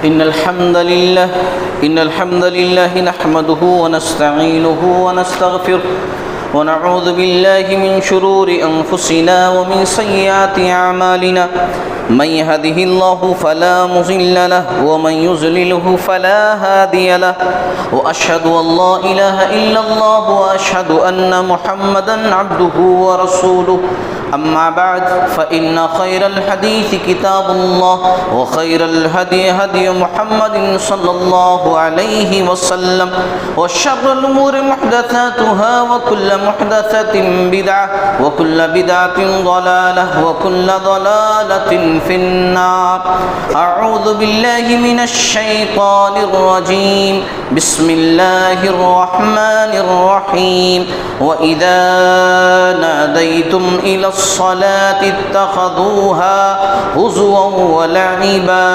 إن الحمد لله نحمده ونستعينه ونستغفره ونعوذ بالله من شرور أنفسنا ومن سيئات أعمالنا من يهده الله فلا مضل له ومن يضلله فلا هادي له وأشهد أن لا إله إلا الله وأشهد أن محمدا عبده ورسوله أما بعد فإن خير الحديث كتاب الله وخير الهدي هدي محمد صلى الله عليه وسلم وشر الأمور محدثاتها وكل محدثة بدعة وكل بدعة ضلالة وكل ضلالة في النار. أعوذ بالله من الشيطان الرجيم. بسم الله الرحمن الرحيم. وإذا ناديتم إلى الصلاة اتخذوها هزوا ولعبا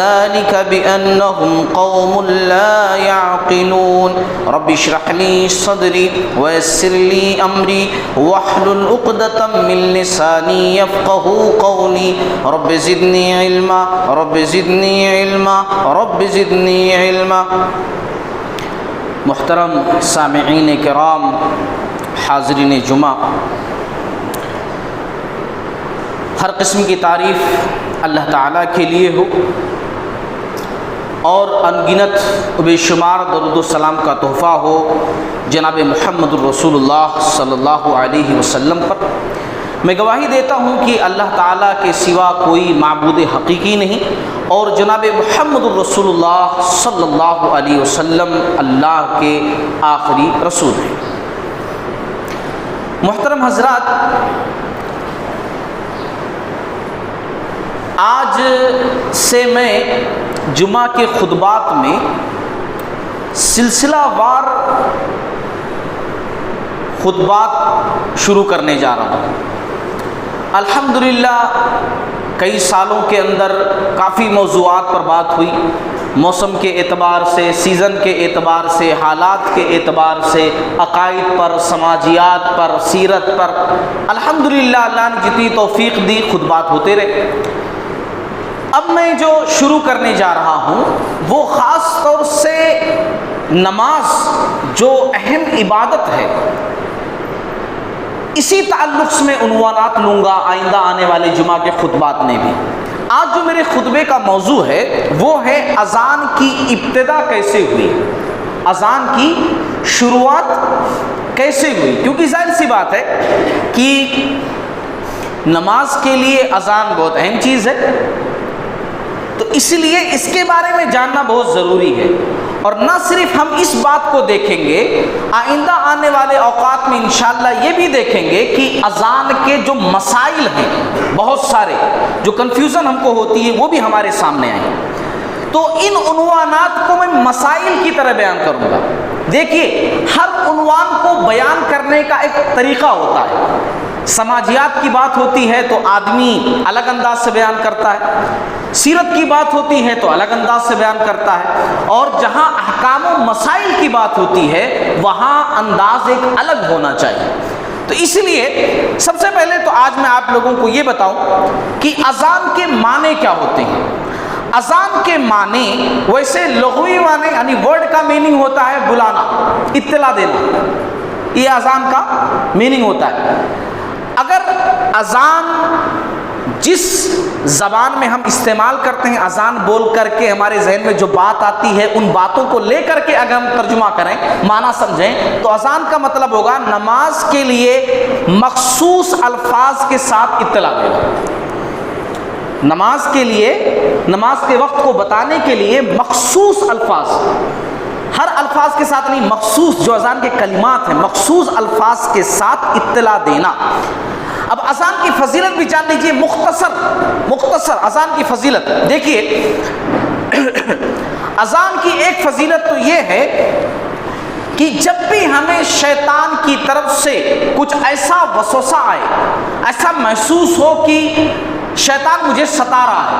ذلك بأنهم قوم لا يعقلون. رب اشرح لي صدري ويسر لي أمري واحلل عقدة من لساني يفقهوا قولي. رب زدني علما رب زدني علما رب زدني علما. محترم سامعین کرام، حاضرین جمعہ، ہر قسم کی تعریف اللہ تعالیٰ کے لیے ہو اور انگنت بے شمار درود و سلام کا تحفہ ہو جناب محمد الرسول اللہ صلی اللہ علیہ وسلم پر. میں گواہی دیتا ہوں کہ اللہ تعالیٰ کے سوا کوئی معبود حقیقی نہیں اور جناب محمد الرسول اللہ صلی اللہ علیہ وسلم اللہ کے آخری رسول ہیں. محترم حضرات، آج سے میں جمعہ کے خطبات میں سلسلہ وار خطبات شروع کرنے جا رہا ہوں. الحمدللہ کئی سالوں کے اندر کافی موضوعات پر بات ہوئی، موسم کے اعتبار سے، سیزن کے اعتبار سے، حالات کے اعتبار سے، عقائد پر، سماجیات پر، سیرت پر. الحمدللہ اللہ نے جتنی توفیق دی خطبات ہوتے رہے. اب میں جو شروع کرنے جا رہا ہوں وہ خاص طور سے نماز جو اہم عبادت ہے اسی تعلق سے میں عنوانات لوں گا آئندہ آنے والے جمعہ کے خطبات میں بھی. آج جو میرے خطبے کا موضوع ہے وہ ہے اذان کی ابتدا کیسے ہوئی، اذان کی شروعات کیسے ہوئی. کیونکہ ظاہر سی بات ہے کہ نماز کے لیے اذان بہت اہم چیز ہے، تو اس لیے اس کے بارے میں جاننا بہت ضروری ہے. اور نہ صرف ہم اس بات کو دیکھیں گے، آئندہ آنے والے اوقات میں انشاءاللہ یہ بھی دیکھیں گے کہ اذان کے جو مسائل ہیں بہت سارے، جو کنفیوژن ہم کو ہوتی ہے وہ بھی ہمارے سامنے آئیں. تو ان عنوانات کو میں مسائل کی طرح بیان کروں گا. دیکھیے، ہر عنوان کو بیان کرنے کا ایک طریقہ ہوتا ہے. سماجیات کی بات ہوتی ہے تو آدمی الگ انداز سے بیان کرتا ہے، سیرت کی بات ہوتی ہے تو الگ انداز سے بیان کرتا ہے، اور جہاں احکام و مسائل کی بات ہوتی ہے وہاں انداز ایک الگ ہونا چاہیے. تو اس لیے سب سے پہلے تو آج میں آپ لوگوں کو یہ بتاؤں کہ اذان کے معنی کیا ہوتے ہیں. اذان کے معنی ویسے لغوی معنی یعنی ورڈ کا میننگ ہوتا ہے بلانا، اطلاع دینا، یہ اذان کا میننگ ہوتا ہے. اگر اذان جس زبان میں ہم استعمال کرتے ہیں، اذان بول کر کے ہمارے ذہن میں جو بات آتی ہے ان باتوں کو لے کر کے اگر ہم ترجمہ کریں، معنی سمجھیں، تو اذان کا مطلب ہوگا نماز کے لیے مخصوص الفاظ کے ساتھ اطلاع دینا. نماز کے لیے، نماز کے وقت کو بتانے کے لیے مخصوص الفاظ، ہر الفاظ کے ساتھ نہیں، مخصوص جو اذان کے کلمات ہیں مخصوص الفاظ کے ساتھ اطلاع دینا. اب اذان کی فضیلت بھی جان لیجئے، مختصر اذان کی فضیلت دیکھیے. اذان کی ایک فضیلت تو یہ ہے کہ جب بھی ہمیں شیطان کی طرف سے کچھ ایسا وسوسہ آئے، ایسا محسوس ہو کہ شیطان مجھے ستا رہا ہے،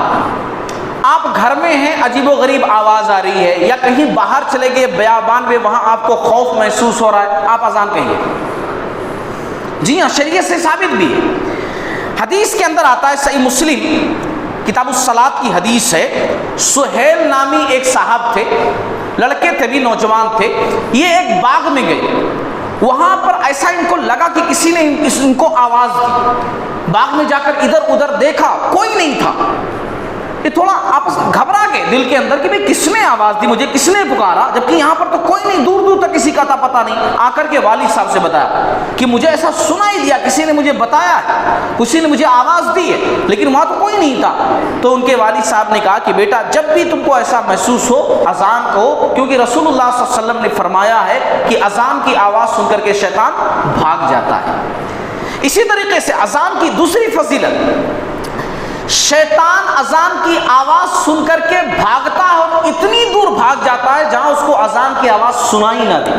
آپ گھر میں ہیں، عجیب و غریب آواز آ رہی ہے، یا کہیں باہر چلے گئے بیابان میں، وہاں آپ کو خوف محسوس ہو رہا ہے، آپ اذان کہیے. جی ہاں، شریعت سے ثابت بھی ہے. حدیث کے اندر آتا ہے، صحیح مسلم کتاب الصلاۃ کی حدیث ہے، سہیل نامی ایک صاحب تھے، لڑکے تھے بھی، نوجوان تھے، یہ ایک باغ میں گئے، وہاں پر ایسا ان کو لگا کہ کسی نے ان کو آواز دی، باغ میں جا کر ادھر ادھر دیکھا، کوئی نہیں تھا، یہ تھوڑا آپس گھبرا گئے دل کے اندر کہ بھئی کس نے آواز دی، مجھے کس نے پکارا، جبکہ یہاں پر تو کوئی نہیں، دور دور تک کسی کا تھا پتہ نہیں۔ آ کر کے والد صاحب سے بتایا کہ مجھے ایسا سنائی دیا، کسی نے مجھے بتایا ہے، کسی نے مجھے آواز دی ہے، لیکن وہاں تو کوئی نہیں تھا۔ تو ان کے والد صاحب نے کہا کہ بیٹا جب بھی تم کو ایسا محسوس ہو اذان کو، کیونکہ رسول اللہ صلی اللہ علیہ وسلم نے فرمایا ہے کہ اذان کی آواز سن کر کے شیطان بھاگ جاتا ہے۔ اسی طریقے سے اذان کی دوسری فضیلت، شیطان اذان کی آواز سن کر کے بھاگتا ہے اور اتنی دور بھاگ جاتا ہے جہاں اس کو اذان کی آواز سنائی نہ دے۔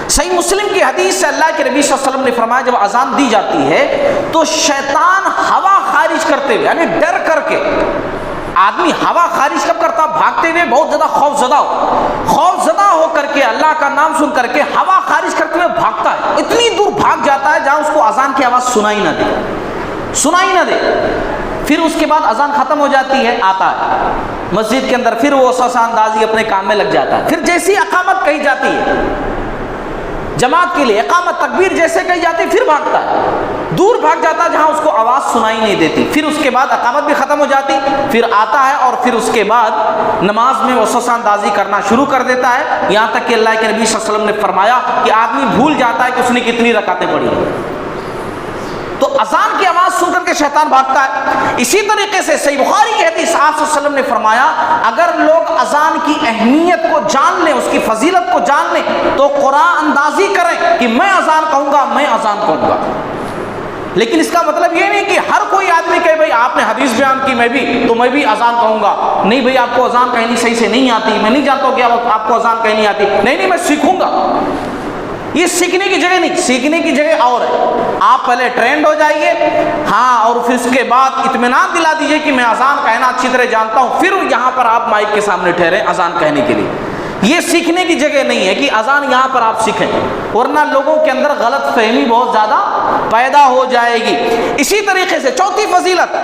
صحیح مسلم کی حدیث سے اللہ کے نبی صلی اللہ علیہ وسلم نے فرمایا جب اذان دی جاتی ہے تو شیطان ہوا خارج کرتے ہوئے، یعنی ڈر کر کے، آدمی ہوا خارج کب کرتا؟ بھاگتے ہوئے، بہت زیادہ خوف زدہ ہو کر کے، اللہ کا نام سن کر کے ہوا خارج کرتے ہوئے بھاگتا ہے، اتنی دور بھاگ جاتا ہے جہاں اس کو اذان کی آواز سنائی نہ دے۔ پھر اس کے بعد اذان ختم ہو جاتی ہے، آتا ہے مسجد کے اندر، پھر وہ وسوسہ اندازی اپنے کام میں لگ جاتا ہے، پھر جیسی اقامت کہی جاتی ہے جماعت کے لیے، اقامت تکبیر جیسے کہی جاتی ہے، پھر بھاگتا ہے، دور بھاگ جاتا ہے جہاں اس کو آواز سنائی نہیں دیتی۔ پھر اس کے بعد اقامت بھی ختم ہو جاتی، پھر آتا ہے اور پھر اس کے بعد نماز میں وسوسہ اندازی کرنا شروع کر دیتا ہے، یہاں تک کہ اللہ کے نبی صلی اللہ علیہ وسلم نے فرمایا کہ آدمی بھول جاتا ہے کہ اس نے کتنی رکعتیں پڑھی ہیں۔ تو اذان کی آواز سن کر کے شیطان بھاگتا ہے۔ اسی طریقے سے صحیح بخاری کی حدیث آپ صلی اللہ علیہ وسلم نے فرمایا اگر لوگ اذان کی اہمیت کو جان لیں، اس کی فضیلت کو جان لیں، تو قرآن اندازی کریں کہ میں اذان کہوں گا۔ لیکن اس کا مطلب یہ نہیں کہ ہر کوئی آدمی کہے بھائی آپ نے حدیث بیان کی میں بھی اذان کہوں گا، نہیں بھائی آپ کو اذان کہنی صحیح سے نہیں آتی، میں نہیں جانتا ہوں کہ آپ کو اذان کہنی آتی، نہیں میں سیکھوں گا۔ یہ سیکھنے کی جگہ نہیں، سیکھنے کی جگہ اور ہے۔ آپ پہلے ٹرینڈ ہو جائیے، ہاں، اور پھر اس کے بعد اطمینان دلا دیجئے کہ میں اذان کہنا اچھی طرح جانتا ہوں، پھر یہاں پر آپ مائک کے سامنے ٹھہریں اذان کہنے کے لیے۔ یہ سیکھنے کی جگہ نہیں ہے کہ اذان یہاں پر آپ سیکھیں، ورنہ لوگوں کے اندر غلط فہمی بہت زیادہ پیدا ہو جائے گی۔ اسی طریقے سے چوتھی فضیلت،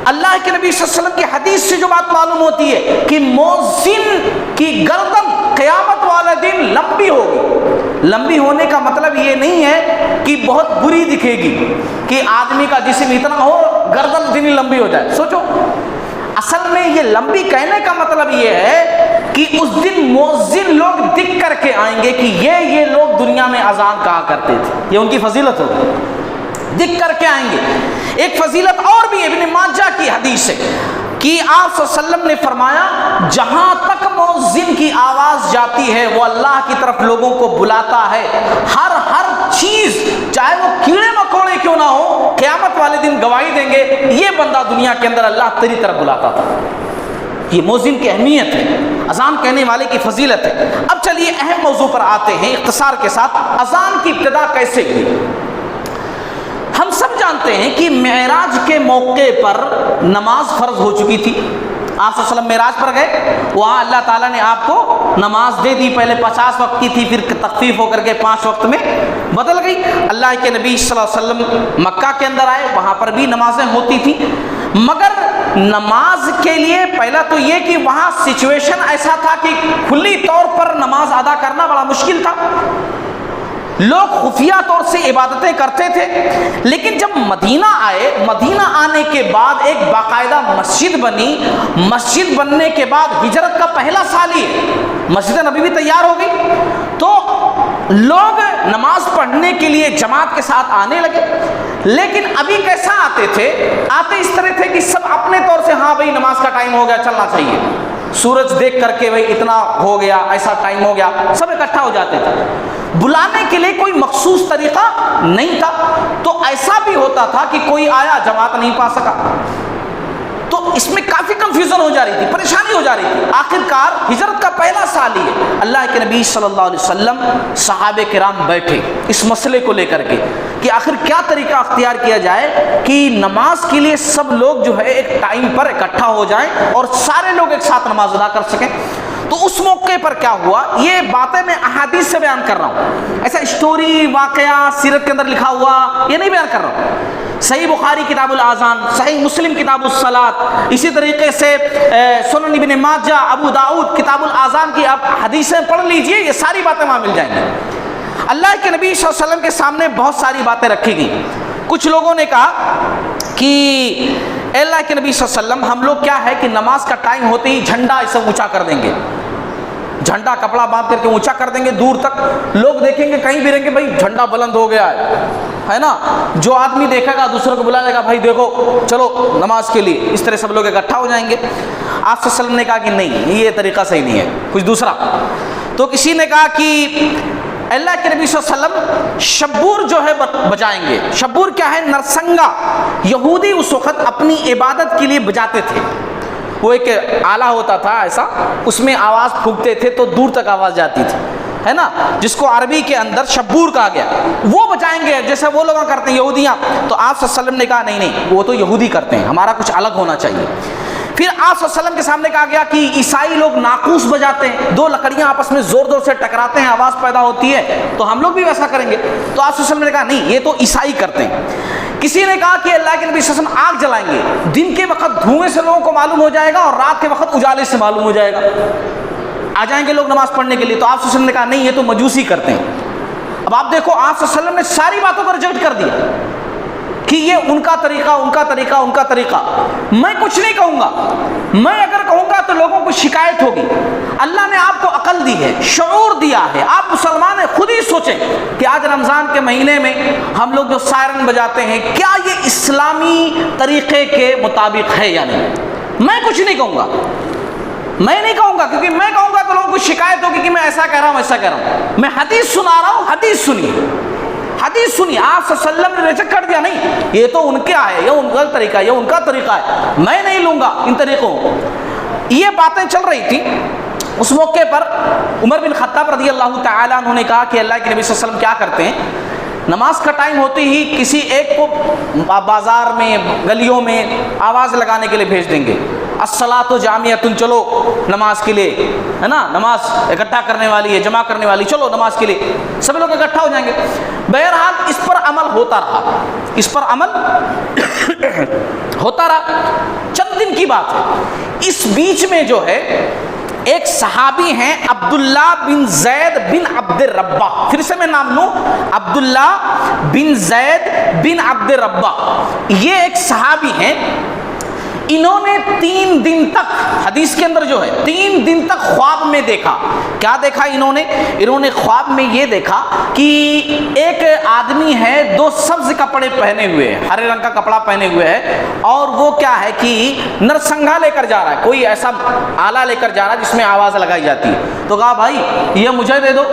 اللہ کے نبی صلی اللہ علیہ وسلم کی حدیث سے جو بات معلوم ہوتی ہے کہ مؤذن کی گردن قیامت والے دن لمبی ہوگی۔ لمبی ہونے کا مطلب یہ نہیں ہے کہ بہت بری دکھے گی، کہ آدمی کا جسم اتنا ہو گردن اتنی لمبی ہو جائے۔ سوچو، اصل میں یہ لمبی کہنے کا مطلب یہ ہے کہ اس دن مؤذن لوگ دکھ کر کے آئیں گے کہ یہ لوگ دنیا میں اذان کہا کرتے تھے، یہ ان کی فضیلت ہوگی، دکھ کر کے آئیں گے۔ ایک فضیلت اور بھی ابن ماجہ کی حدیث ہے کہ آپ صلی اللہ علیہ وسلم نے فرمایا جہاں تک مؤذن کی آواز جاتی ہے وہ اللہ کی طرف لوگوں کو بلاتا ہے، ہر چیز چاہے وہ کیڑے مکوڑے کیوں نہ ہو، قیامت والے دن گواہی دیں گے یہ بندہ دنیا کے اندر اللہ تیری طرف بلاتا تھا۔ یہ مؤذن کی اہمیت ہے، اذان کہنے والے کی فضیلت ہے۔ اب چلیے اہم موضوع پر آتے ہیں اختصار کے ساتھ، اذان کی ابتدا کیسے ہوئی؟ ہم سب جانتے ہیں کہ معراج کے موقع پر نماز فرض ہو چکی تھی۔ آپ صلی اللہ علیہ وسلم معراج پر گئے، وہاں اللہ تعالیٰ نے آپ کو نماز دے دی، پہلے 50 وقت کی تھی، پھر تخفیف ہو کر کے 5 وقت میں بدل گئی۔ اللہ کے نبی صلی اللہ علیہ وسلم مکہ کے اندر آئے، وہاں پر بھی نمازیں ہوتی تھیں، مگر نماز کے لیے پہلا تو یہ کہ وہاں سچویشن ایسا تھا کہ کھلی طور پر نماز ادا کرنا بڑا مشکل تھا، لوگ خفیہ طور سے عبادتیں کرتے تھے۔ لیکن جب مدینہ آئے، مدینہ آنے کے بعد ایک باقاعدہ مسجد بنی، مسجد بننے کے بعد ہجرت کا پہلا سال ہی مسجد نبوی تیار ہو گئی، تو لوگ نماز پڑھنے کے لیے جماعت کے ساتھ آنے لگے۔ لیکن ابھی کیسا آتے تھے؟ آتے اس طرح تھے کہ سب اپنے طور سے ہاں بھائی نماز کا ٹائم ہو گیا، چلنا چاہیے، سورج دیکھ کر کے بھائی اتنا ہو گیا، ایسا ٹائم ہو گیا، سب اکٹھا ہو جاتے تھے، بلانے کے لیے کوئی مخصوص طریقہ نہیں تھا۔ تو ایسا بھی ہوتا تھا کہ کوئی آیا جماعت نہیں پا سکا، تو اس میں کافی کنفیوژن ہو جا رہی تھی، پریشانی ہو جا رہی تھی۔ آخرکار ہجرت کا پہلا سال ہی ہے، اللہ کے نبی صلی اللہ علیہ وسلم صحابہ کرام بیٹھے اس مسئلے کو لے کر کے کہ آخر کیا طریقہ اختیار کیا جائے کہ نماز کے لیے سب لوگ جو ہے ایک ٹائم پر اکٹھا ہو جائیں اور سارے لوگ ایک ساتھ نماز ادا کر سکیں۔ تو اس موقع پر کیا ہوا، یہ باتیں میں احادیث سے بیان کر رہا ہوں، ایسا اسٹوری واقعہ سیرت کے اندر لکھا ہوا یہ نہیں بیان کر رہا ہوں۔ صحیح بخاری کتاب الاذان، صحیح مسلم کتاب الصلاۃ، اسی طریقے سے سنن ابن ماجہ، ابو داؤد کتاب الاذان کی آپ حدیثیں پڑھ لیجئے، یہ ساری باتیں وہاں مل جائیں گی۔ اللہ کے نبی صلی اللہ علیہ وسلم کے سامنے بہت ساری باتیں رکھی گئیں۔ کچھ لوگوں نے کہا کہ اے اللہ کے نبی صلی اللہ علیہ وسلم، ہم لوگ کیا ہے کہ نماز کا ٹائم ہوتے ہی جھنڈا اسے اونچا کر دیں گے، جھنڈا کپڑا باندھ کر کے اونچا کر دیں گے، دور تک لوگ دیکھیں گے، کہیں بھی رہیں گے، بھائی جھنڈا بلند ہو گیا ہے نا، جو آدمی دیکھے گا دوسروں کو بلائے گا، بھائی دیکھو چلو نماز کے لیے، اس طرح سب لوگ اکٹھا ہو جائیں گے۔ آپ صلی اللہ علیہ وسلم نے کہا کہ نہیں، یہ طریقہ صحیح نہیں ہے، کچھ دوسرا۔ تو کسی نے کہا کہ اللہ کے نبی صلی اللہ علیہ وسلم شبور جو ہے بجائیں گے۔ شبور کیا ہے؟ نرسنگا، یہودی اس وقت اپنی عبادت کے لیے بجاتے تھے، وہ ایک آلہ ہوتا تھا ایسا، اس میں آواز پھونکتے تھے تو دور تک آواز جاتی تھی، ہے نا، جس کو عربی کے اندر شبور کہا گیا، وہ بجائیں گے جیسے وہ لوگ کرتے ہیں یہودیاں۔ تو آپ صلی اللہ علیہ وسلم نے کہا نہیں نہیں، وہ تو یہودی کرتے ہیں، ہمارا کچھ الگ ہونا چاہیے۔ پھر آپ صلی اللہ علیہ وسلم کے سامنے کہا گیا کہ عیسائی لوگ ناقوس بجاتے ہیں، دو لکڑیاں آپس میں زور زور سے ٹکراتے ہیں، آواز پیدا ہوتی ہے، تو ہم لوگ بھی ویسا کریں گے۔ تو آپ صلی اللہ علیہ وسلم نے کہا نہیں، یہ تو عیسائی کرتے ہیں۔ کسی نے کہا کہ اللہ کے نبی صلی اللہ علیہ وسلم آگ جلائیں گے، دن کے وقت دھوئیں سے لوگوں کو معلوم ہو جائے گا اور رات کے وقت اجالے سے معلوم ہو جائے گا، آ جائیں گے لوگ نماز پڑھنے کے لیے۔ تو آپ صلی اللہ علیہ وسلم نے کہا نہیں، یہ تو مجوسی کرتے ہیں۔ اب آپ دیکھو، آپ صلی اللہ علیہ وسلم نے ساری باتوں کو ریجیکٹ کر دیا کہ یہ ان کا طریقہ، ان کا طریقہ، ان کا طریقہ۔ میں کچھ نہیں کہوں گا، میں اگر کہوں گا تو لوگوں کو شکایت ہوگی۔ اللہ نے آپ کو عقل دی ہے، شعور دیا ہے، آپ مسلمان ہیں، خود ہی سوچیں کہ آج رمضان کے مہینے میں ہم لوگ جو سائرن بجاتے ہیں، کیا یہ اسلامی طریقے کے مطابق ہے یا نہیں؟ میں کچھ نہیں کہوں گا، میں نہیں کہوں گا، کیونکہ میں کہوں گا تو لوگوں کو شکایت ہوگی کہ میں ایسا کہہ رہا ہوں، ایسا کہہ رہا ہوں۔ میں حدیث سنا رہا ہوں، حدیث سنیے، حدیث سنی۔ آپ صلی اللہ علیہ وسلم نے ریجیکٹ کر دیا، نہیں یہ تو ان کا ہے، یہ ان کا طریقہ ہے، یہ ان کا طریقہ ہے، میں نہیں لوں گا ان طریقوں۔ یہ باتیں چل رہی تھی اس موقع پر عمر بن خطاب رضی اللہ تعالیٰ عنہ نے کہا کہ اللہ کے نبی صلی اللہ علیہ وسلم کیا کرتے ہیں، نماز کا ٹائم ہوتے ہی کسی ایک کو بازار میں، گلیوں میں آواز لگانے کے لیے بھیج دیں گے، الصلاۃ جامعۃ، چلو نماز کے لیے، ہے نا، نماز اکٹھا کرنے والی ہے، جمع کرنے والی، چلو نماز کے لیے، سب لوگ اکٹھا ہو جائیں گے۔ بہرحال اس پر عمل ہوتا رہا، اس پر عمل ہوتا رہا۔ چند دن کی بات ہے، اس بیچ میں جو ہے ایک صحابی ہیں عبداللہ بن زید بن عبد الربہ، پھر سے میں نام لوں، عبداللہ بن زید بن عبد الربہ، یہ ایک صحابی ہیں۔ انہوں نے 3 دن تک، حدیث کے اندر جو ہے 3 دن تک خواب میں دیکھا۔ کیا دیکھا انہوں نے خواب میں یہ دیکھا کہ ایک آدمی ہے، 2 سبز کپڑے پہنے ہوئے ہیں، ہرے رنگ کا کپڑا پہنے ہوئے ہے، اور وہ کیا ہے کہ نرسنگا لے کر جا رہا ہے، کوئی ایسا آلہ لے کر جا رہا ہے جس میں آواز لگائی جاتی ہے۔ تو کہا بھائی یہ مجھے دے دو۔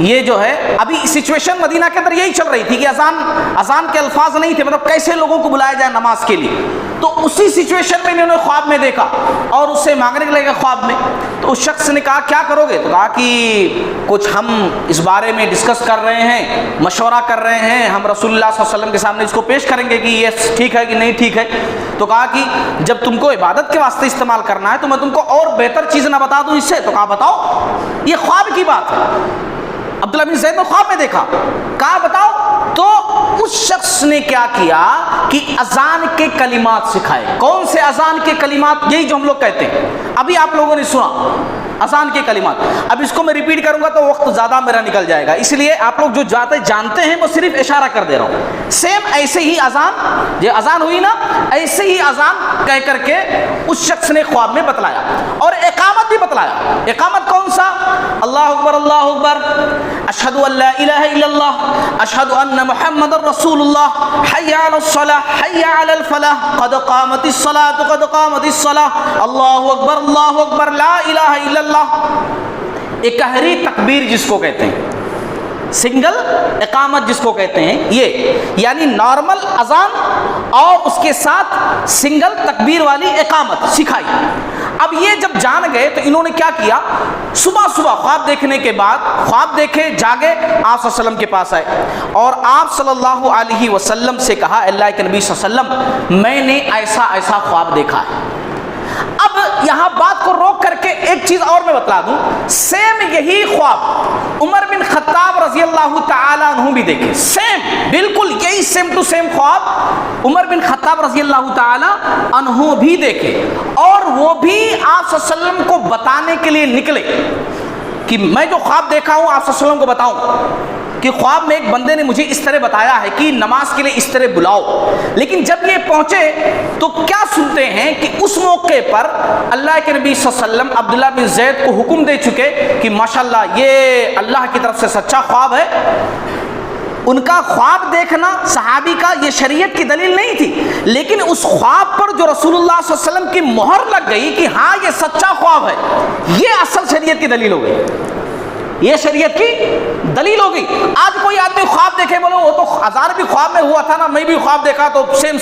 یہ جو ہے ابھی سچویشن مدینہ کے اندر یہی چل رہی تھی کہ اذان کے الفاظ نہیں تھے، مطلب کیسے لوگوں کو بلایا جائے نماز کے لیے۔ تو اسی سچویشن میں انہوں نے خواب میں دیکھا اور اس سے مانگنے کے لگے خواب میں۔ تو اس شخص نے کہا کیا کرو گے؟ تو کہا کہ کچھ ہم اس بارے میں ڈسکس کر رہے ہیں، مشورہ کر رہے ہیں، ہم رسول اللہ صلی اللہ علیہ وسلم کے سامنے اس کو پیش کریں گے کہ یہ ٹھیک ہے کہ نہیں ٹھیک ہے۔ تو کہا کہ جب تم کو عبادت کے واسطے استعمال کرنا ہے تو میں تم کو اور بہتر چیز نہ بتا دوں اس سے؟ تو کہا بتاؤ۔ یہ خواب کی بات ہے، عبداللہ بن زید نے خواب میں دیکھا، کہا بتاؤ۔ تو اس شخص نے کیا کیا کہ اذان کے کلمات سکھائے۔ کون سے اذان کے کلمات؟ یہی جو ہم لوگ کہتے ہیں، ابھی آپ لوگوں نے سنا اذان کے کلمات۔ اب اس کو میں ریپیٹ کروں گا تو وقت زیادہ میرا نکل جائے گا، اس لیے آپ لوگ جو جانتے ہیں وہ صرف اشارہ کر دے رہا ہوں۔ سیم ایسے ہی اذان، یہ اذان ہوئی نا، ایسے ہی اذان کہہ کر کے اس شخص نے خواب میں بتلایا، اور اقامت بھی بتلایا۔ اقامت کون سا؟ اللہ اکبر، اللہ اکبر، اشہد ان لا الہ الا اللہ، اشہد ان محمد رسول اللہ، حی علی الصلاۃ، حی علی الفلاح، قد قامت الصلاۃ، قد قامت الصلاۃ، اللہ اکبر، اللہ اکبر، لا الہ الا اللہ۔ اکہری تکبیر جس کو کہتے ہیں، سنگل اقامت جس کو کہتے ہیں، یہ یعنی نارمل اذان اور اس کے ساتھ سنگل تکبیر والی اقامت سکھائی۔ اب یہ جب جان گئے تو انہوں نے کیا کیا، صبح صبح خواب دیکھنے کے بعد، خواب دیکھے، جاگے، آپ صلی اللہ علیہ وسلم کے پاس آئے اور آپ صلی اللہ علیہ وسلم سے کہا، اللہ کے نبی صلی اللہ علیہ وسلم میں نے ایسا ایسا خواب دیکھا ہے۔ اب یہاں بات کو روک کر کے ایک چیز اور میں بتلا دوں، سیم یہی خواب عمر بن خطاب رضی اللہ تعالیٰ عنہ بھی دیکھے، سیم بالکل یہی سیم ٹو سیم خواب عمر بن خطاب رضی اللہ تعالیٰ عنہ بھی دیکھے، اور وہ بھی آپ صلی اللہ علیہ وسلم کو بتانے کے لیے نکلے کہ میں جو خواب دیکھا ہوں آپ صلی اللہ علیہ وسلم کو بتاؤں، کہ خواب میں ایک بندے نے مجھے اس طرح بتایا ہے کہ نماز کے لیے اس طرح بلاؤ، لیکن جب یہ پہنچے تو کیا سنتے ہیں کہ اس موقع پر اللہ کے نبی صلی اللہ علیہ وسلم عبداللہ بن زید کو حکم دے چکے کہ ماشاءاللہ یہ اللہ کی طرف سے سچا خواب ہے۔ ان کا خواب دیکھنا صحابی کا یہ شریعت کی دلیل نہیں تھی، لیکن اس خواب پر جو رسول اللہ صلی اللہ علیہ وسلم کی مہر لگ گئی کہ ہاں یہ سچا خواب ہے، یہ اصل شریعت کی دلیل ہو گئی، یہ شریعت کی دلیل ہوگی۔ آج کوئی آدمی خواب دیکھے بولو وہ تو اذان بھی خواب میں ہوا تھا نا، میں بھی خواب دیکھا تو سیم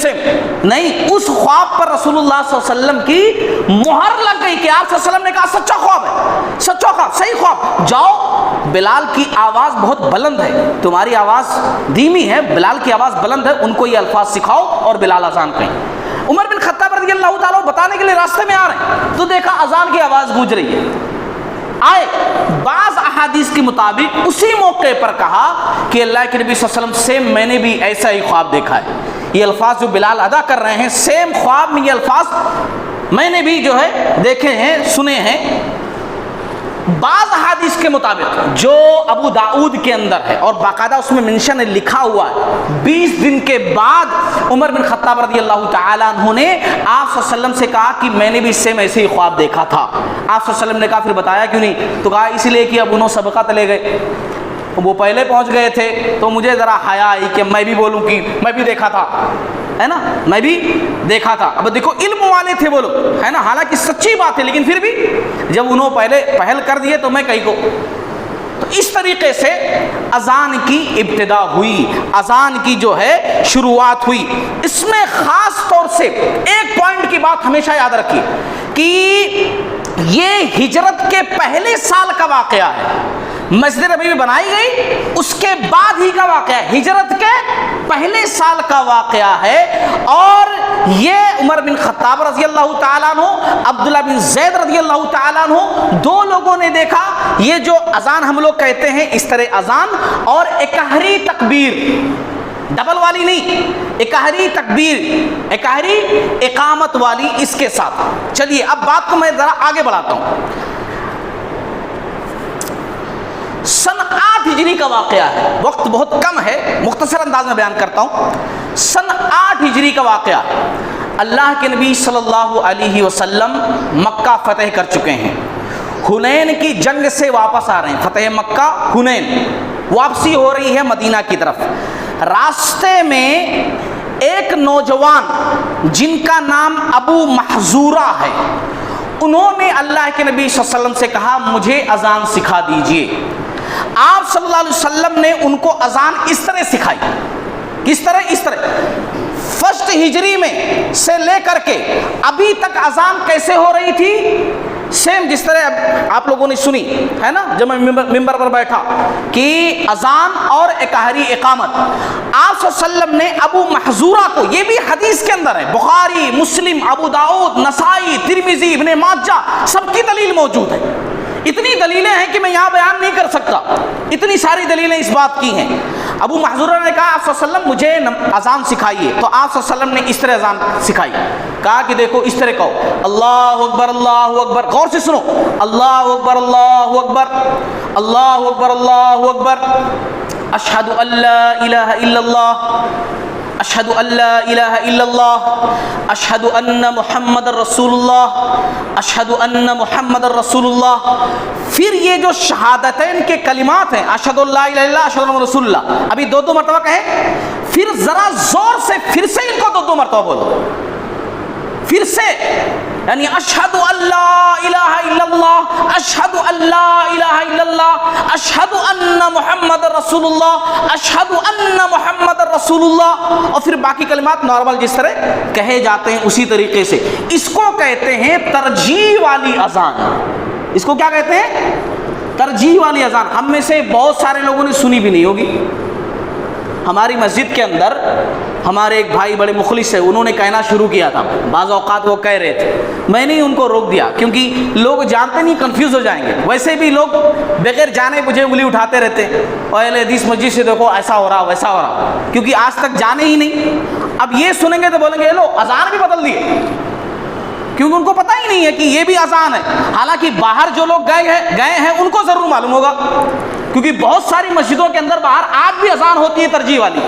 نہیں، اس خواب پر رسول اللہ صلی اللہ علیہ وسلم کی مہر لگ گئی کہ آپ صلی اللہ علیہ وسلم نے کہا سچا خواب ہے، سچا خواب، صحیح خواب۔ جاؤ، بلال کی آواز بہت بلند ہے، تمہاری آواز دھیمی ہے، بلال کی آواز بلند ہے، ان کو یہ الفاظ سکھاؤ اور بلال اذان کہیں۔ عمر بن خطاب رضی اللہ تعالیٰ بتانے کے لیے راستے میں آ رہے ہیں تو دیکھا اذان کی آواز گونج رہی ہے، آئے، بعض احادیث کے مطابق اسی موقع پر کہا کہ اللہ کے نبی صلی اللہ علیہ وسلم سیم میں نے بھی ایسا ہی خواب دیکھا ہے، یہ الفاظ جو بلال ادا کر رہے ہیں سیم خواب میں یہ الفاظ میں نے بھی جو ہے دیکھے ہیں، سنے ہیں۔ بعض احادیث کے مطابق جو ابو داؤد کے اندر ہے اور باقاعدہ اس میں منشن لکھا ہوا ہے، 20 دن کے بعد عمر بن خطاب رضی اللہ تعالیٰ عنہ نے آپ صلی اللہ علیہ وسلم سے کہا کہ میں نے بھی سیم ایسے ہی خواب دیکھا تھا۔ آپ صلی اللہ علیہ وسلم نے کہا پھر بتایا کیوں نہیں؟ تو کہا اس لیے کہ اب انہوں سبقت لے گئے، وہ پہلے پہنچ گئے تھے تو مجھے ذرا حیا آئی کہ میں بھی بولوں کہ میں بھی دیکھا تھا، ہے نا، میں بھی دیکھا تھا۔ اب دیکھو علم والے تھے وہ لوگ، ہے نا، حالانکہ سچی بات ہے، لیکن پھر بھی جب انہوں پہلے پہل کر دیے تو میں کہیں کو۔ تو اس طریقے سے اذان کی ابتدا ہوئی، اذان کی جو ہے شروعات ہوئی۔ اس میں خاص طور سے ایک پوائنٹ کی بات ہمیشہ یاد رکھیے کہ یہ ہجرت کے پہلے سال کا واقعہ ہے، مسجد نبوی بنائی گئی اس کے بعد ہی کا واقعہ ہے، ہجرت کے پہلے سال کا واقعہ ہے، اور یہ عمر بن خطاب رضی اللہ تعالیٰ عنہ، عبداللہ بن زید رضی اللہ تعالیٰ عنہ، دو لوگوں نے دیکھا یہ جو اذان ہم لوگ کہتے ہیں اس طرح اذان اور اکہری تکبیر، ڈبل والی نہیں، اکہری تکبیر، اکہری اقامت والی اس کے ساتھ۔ چلیے اب بات کو میں ذرا آگے بڑھاتا ہوں۔ سن 8 ہجری کا واقعہ ہے، وقت بہت کم ہے، مختصر انداز میں بیان کرتا ہوں۔ سن 8 ہجری کا واقعہ، اللہ کے نبی صلی اللہ علیہ وسلم مکہ فتح کر چکے ہیں، حنین کی جنگ سے واپس آ رہے ہیں، فتح مکہ حنین، واپسی ہو رہی ہے مدینہ کی طرف۔ راستے میں ایک نوجوان جن کا نام ابو محذورہ ہے، انہوں نے اللہ کے نبی صلی اللہ علیہ وسلم سے کہا مجھے اذان سکھا دیجئے۔ آپ صلی اللہ علیہ وسلم نے ان کو اذان اس طرح سکھائی، کس طرح؟ اس طرح فرسٹ ہجری میں سے لے کر کے ابھی تک اذان کیسے ہو رہی تھی؟ سیم جس طرح آپ لوگوں نے سنی ہے نا جب میں ممبر پر بیٹھا کہ اذان اور اکہری اقامت، آپ صلی اللہ علیہ وسلم نے ابو محذورہ کو، یہ بھی حدیث کے اندر ہے، بخاری، مسلم، ابو داؤد، نسائی، ترمذی، ابن ماجہ، سب کی دلیل موجود ہے۔ اتنی دلیلیں ہیں کہ میں یہاں بیان نہیں کر سکتا، اتنی ساری دلیلیں اس بات کی ہیں۔ ابو محذورہ نے کہا آپ صلی اللہ علیہ وسلم مجھے اذان سکھائیے، تو آپ صلی اللہ علیہ وسلم نے اس طرح اذان سکھائی، کہا کہ دیکھو اس طرح کہو اللہ اکبر اللہ اکبر، غور سے سنو، اللہ اکبر اللہ اکبر، اللہ اکبر اللہ اکبر، اشہد ان لا الہ الا اللہ، اشہد ان لا الہ الا اللہ، اشہد ان محمد رسول اللہ، اشہد ان محمد رسول اللہ۔ پھر یہ جو شہادتین کے کلمات ہیں، اشہد ان لا الہ الا اللہ، اشہد ان محمد رسول اللہ، ابھی دو مرتبہ کہیں، پھر ذرا زور سے پھر سے ان کو دو مرتبہ بولو، پھر سے، یعنی اشہد ان لا الہ الا اللہ، اشہد ان لا الہ الا اللہ، اشہد ان محمد رسول اللہ، اشہد ان محمد رسول اللہ، اور پھر باقی کلمات نارمل جس طرح کہے جاتے ہیں اسی طریقے سے۔ اس کو کہتے ہیں ترجیح والی اذان۔ اس کو کیا کہتے ہیں؟ ترجیح والی اذان۔ ہم میں سے بہت سارے لوگوں نے سنی بھی نہیں ہوگی، ہماری مسجد کے اندر ہمارے ایک بھائی بڑے مخلص ہے، انہوں نے کہنا شروع کیا تھا، بعض اوقات وہ کہہ رہے تھے، میں نے ان کو روک دیا کیونکہ لوگ جانتے نہیں، کنفیوز ہو جائیں گے، ویسے بھی لوگ بغیر جانے مجھے انگلی اٹھاتے رہتے ہیں، اور اہل حدیث مسجد سے دیکھو ایسا ہو رہا ویسا ہو رہا، کیونکہ آج تک جانے ہی نہیں۔ اب یہ سنیں گے تو بولیں گے لو اذان بھی بدل دیے، کیونکہ ان کو پتہ ہی نہیں ہے کہ یہ بھی اذان ہے، حالانکہ باہر جو لوگ گئے ہیں ان کو ضرور معلوم ہوگا، کیونکہ بہت ساری مسجدوں کے اندر باہر آج بھی اذان ہوتی ہے ترجیح والی،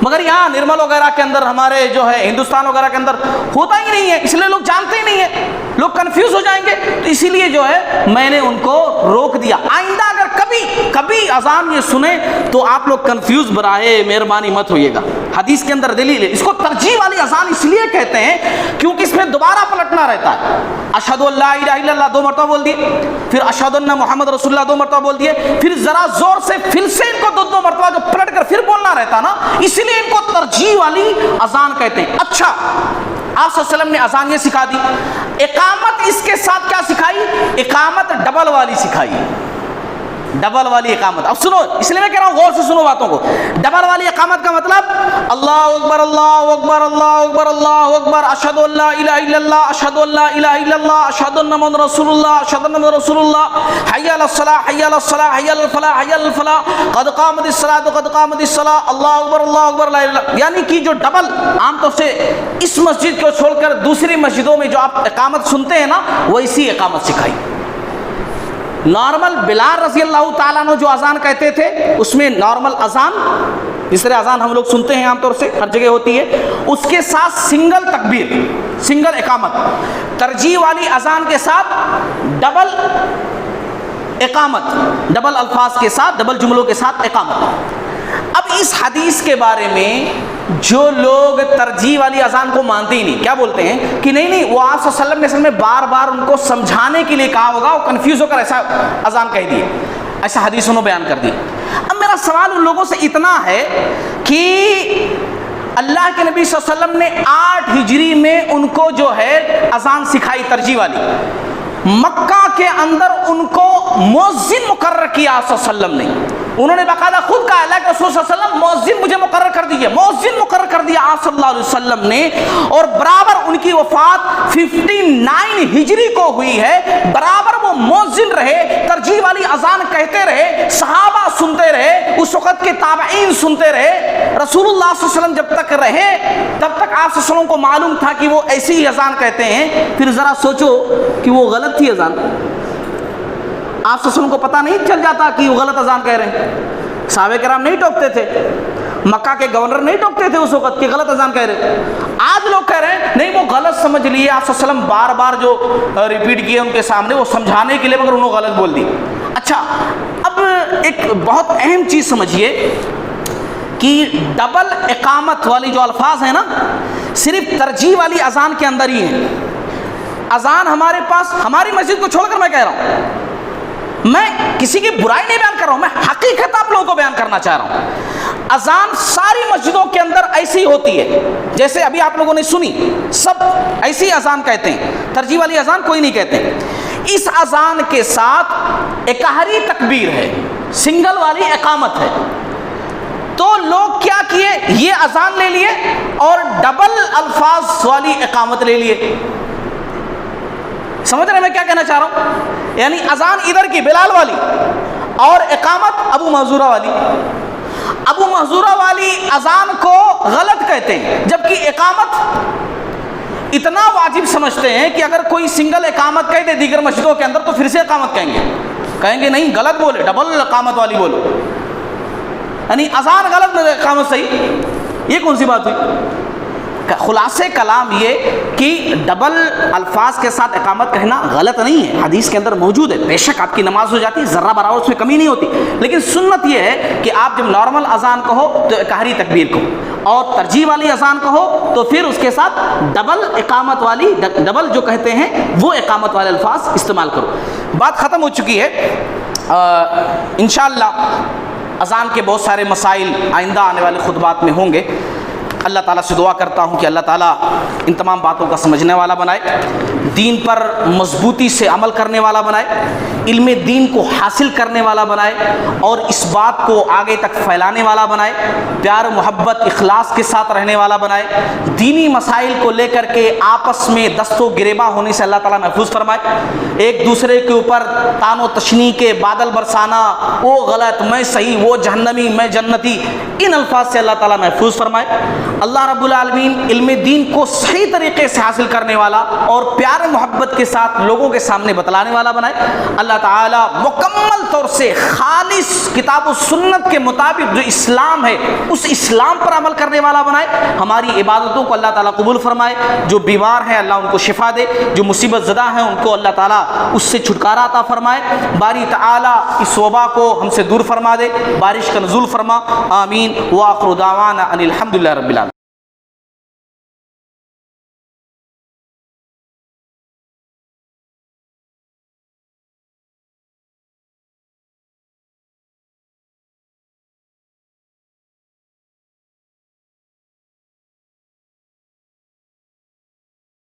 مگر یہاں نرمل وغیرہ کے اندر، ہمارے جو ہے ہندوستان وغیرہ کے اندر ہوتا ہی نہیں ہے، اس لیے لوگ جانتے ہی نہیں ہیں، لوگ کنفیوز ہو جائیں گے، تو اسی لیے جو ہے میں نے ان کو روک دیا۔ آئندہ اگر کبھی اذان یہ سنیں تو آپ لوگ کنفیوز براہ مہربانی مت ہوئیے گا، حدیث کے اندر دلیل ہے۔ اس کو ترجیح والی اذان اس لیے کہتے ہیں کیونکہ اس میں دوبارہ پلٹنا رہتا ہے، اشہد ان لا الہ الا اللہ 2 مرتبہ بول دیے، پھر اشہد ان محمد رسول اللہ 2 مرتبہ بول دیے، پھر ذرا زور سے پھر سے ان کو 2 مرتبہ جو پلٹ کر پھر بولنا رہتا نا، اس لیے ان کو ترجیح والی اذان کہتے ہیں۔ اچھا، آپ صلی اللہ علیہ وسلم نے اذان یہ سکھا دی، اقامت اس کے ساتھ کیا سکھائی؟ اقامت ڈبل والی سکھائی، ڈبل والی اقامت۔ اب سنو، اس لیے میں کہہ رہا ہوں غور سے سنو باتوں کو۔ ڈبل والی اقامت کا مطلب اللہ اکبر اللہ اکبر اللہ اکبر اللہ اکبر، اشہد ان لا الہ الا اللہ اشہد ان لا الہ الا اللہ اشہد ان محمد رسول اللہ اشہد ان محمد رسول اللہ، حی علی الصلاۃ حی علی الصلاۃ حی علی الفلاح حی علی الفلاح، قد قامت الصلاۃ قد قامت الصلاۃ، اللہ اکبر لا الہ، یعنی کہ جو ڈبل عام طور سے اس مسجد کو چھوڑ کر دوسری مسجدوں میں جو آپ اقامت سنتے ہیں نا، ویسی اقامت سکھائی۔ نارمل بلال رضی اللہ تعالیٰ عنہ جو اذان کہتے تھے، اس میں نارمل اذان، جس طرح اذان ہم لوگ سنتے ہیں عام طور سے ہر جگہ ہوتی ہے، اس کے ساتھ سنگل تکبیر، سنگل اقامت، ترجیح والی اذان کے ساتھ ڈبل اقامت، ڈبل الفاظ کے ساتھ، ڈبل جملوں کے ساتھ اقامت۔ اب اس حدیث کے بارے میں جو لوگ ترجیح والی اذان کو مانتے ہی نہیں، کیا بولتے ہیں کہ نہیں وہ آپ صلی اللہ علیہ وسلم نے اصل میں بار بار ان کو سمجھانے کے لیے کہا ہوگا، وہ کنفیوز ہو کر ایسا اذان کہہ دیے، ایسا حدیث انہوں بیان کر دی۔ اب میرا سوال ان لوگوں سے اتنا ہے کہ اللہ کے نبی صلی اللہ علیہ وسلم نے 8 ہجری میں ان کو جو ہے اذان سکھائی ترجیح والی، مکہ کے اندر ان کو مؤذن مقرر کیا آپ صلی اللہ علیہ وسلم نے، انہوں نے باقاعدہ خود کہا اللہ کے رسول صلی اللہ علیہ وسلم مؤذن مجھے مقرر کر دیجئے، مؤذن مقرر کر دیا آپ صلی اللہ علیہ وسلم نے، اور برابر ان کی وفات 59 ہجری کو ہوئی ہے، برابر وہ مؤذن رہے، ترجیح والی اذان کہتے رہے، صحابہ سنتے رہے، اس وقت کے تابعین سنتے رہے، رسول اللہ صلی اللہ علیہ وسلم جب تک رہے تب تک آپ صلی اللہ علیہ وسلم کو معلوم تھا کہ وہ ایسی ہی اذان کہتے ہیں۔ پھر ذرا سوچو کہ وہ غلط تھی اذان، آپ صلی اللہ علیہ وسلم کو پتہ نہیں چل جاتا کہ وہ غلط اذان کہہ رہے ہیں؟ صحابہ کرام نہیں ٹوکتے تھے، مکہ کے گورنر نہیں ٹوکتے تھے اس وقت کہ غلط اذان کہہ رہے۔ آج لوگ کہہ رہے ہیں نہیں وہ غلط سمجھ لیے، آپ صلی اللہ علیہ وسلم بار بار جو ریپیٹ کیے ان کے سامنے وہ سمجھانے کے لیے، مگر انہوں نے غلط بول دی۔ اچھا، اب ایک بہت اہم چیز سمجھیے کہ ڈبل اقامت والی جو الفاظ ہیں نا، صرف ترجیح والی اذان کے اندر ہی ہیں۔ اذان ہمارے پاس، ہماری مسجد کو چھوڑ کر میں کہہ رہا ہوں، میں کسی کی برائی نہیں بیان کر رہا ہوں، میں حقیقت آپ لوگوں کو بیان کرنا چاہ رہا ہوں۔ اذان ساری مسجدوں کے اندر ایسی ہوتی ہے جیسے ابھی آپ لوگوں نے سنی، سب ایسی اذان کہتے ہیں، ترجیح والی اذان کوئی نہیں کہتے۔ اس اذان کے ساتھ اقہری تکبیر ہے، سنگل والی اقامت ہے، تو لوگ کیا کیے، یہ اذان لے لیے اور ڈبل الفاظ والی اقامت لے لیے۔ سمجھ رہے میں کیا کہنا چاہ رہا ہوں؟ یعنی اذان ادھر کی بلال والی اور اقامت ابو محذورہ والی۔ ابو محذورہ والی اذان کو غلط کہتے ہیں، جبکہ اقامت اتنا واجب سمجھتے ہیں کہ اگر کوئی سنگل اقامت کہہ دے دیگر مسجدوں کے اندر تو پھر سے اقامت کہیں گے نہیں غلط بولے، ڈبل اقامت والی بولو، یعنی اذان غلط اقامت صحیح، یہ کون سی بات ہوئی؟ خلاصے کلام یہ کہ ڈبل الفاظ کے ساتھ اقامت کہنا غلط نہیں ہے، حدیث کے اندر موجود ہے، بے شک آپ کی نماز ہو جاتی ہے، ذرہ برابر اس میں کمی نہیں ہوتی، لیکن سنت یہ ہے کہ آپ جب نارمل اذان کہو تو اقہری تکبیر کہو، اور ترجیح والی اذان کہو تو پھر اس کے ساتھ ڈبل اقامت والی، ڈبل جو کہتے ہیں وہ اقامت والے الفاظ استعمال کرو۔ بات ختم ہو چکی ہے، انشاءاللہ اذان کے بہت سارے مسائل آئندہ آنے والے خطبات میں ہوں گے۔ اللہ تعالیٰ سے دعا کرتا ہوں کہ اللہ تعالیٰ ان تمام باتوں کا سمجھنے والا بنائے، دین پر مضبوطی سے عمل کرنے والا بنائے، علم دین کو حاصل کرنے والا بنائے اور اس بات کو آگے تک پھیلانے والا بنائے، پیار محبت اخلاص کے ساتھ رہنے والا بنائے، دینی مسائل کو لے کر کے آپس میں دست و گریباں ہونے سے اللہ تعالیٰ محفوظ فرمائے، ایک دوسرے کے اوپر تان و تشنی کے بادل برسانا، وہ غلط میں صحیح، وہ جہنمی میں جنتی، ان الفاظ سے اللہ تعالیٰ محفوظ فرمائے۔ اللہ رب العالمین علم دین کو صحیح طریقے سے حاصل کرنے والا اور پیار محبت کے ساتھ لوگوں کے سامنے بتلانے والا بنائے۔ اللہ تعالیٰ مکمل طور سے خالص کتاب و سنت کے مطابق جو اسلام ہے اس اسلام پر عمل کرنے والا بنائے۔ ہماری عبادتوں کو اللہ تعالیٰ قبول فرمائے، جو بیمار ہیں اللہ ان کو شفا دے، جو مصیبت زدہ ہیں ان کو اللہ تعالیٰ اس سے چھٹکارا عطا فرمائے، باری تعالیٰ اس وبا کو ہم سے دور فرما دے، بارش کا نزول فرما، آمین۔ وآخر دعوانا ان الحمد للہ رب العالمین۔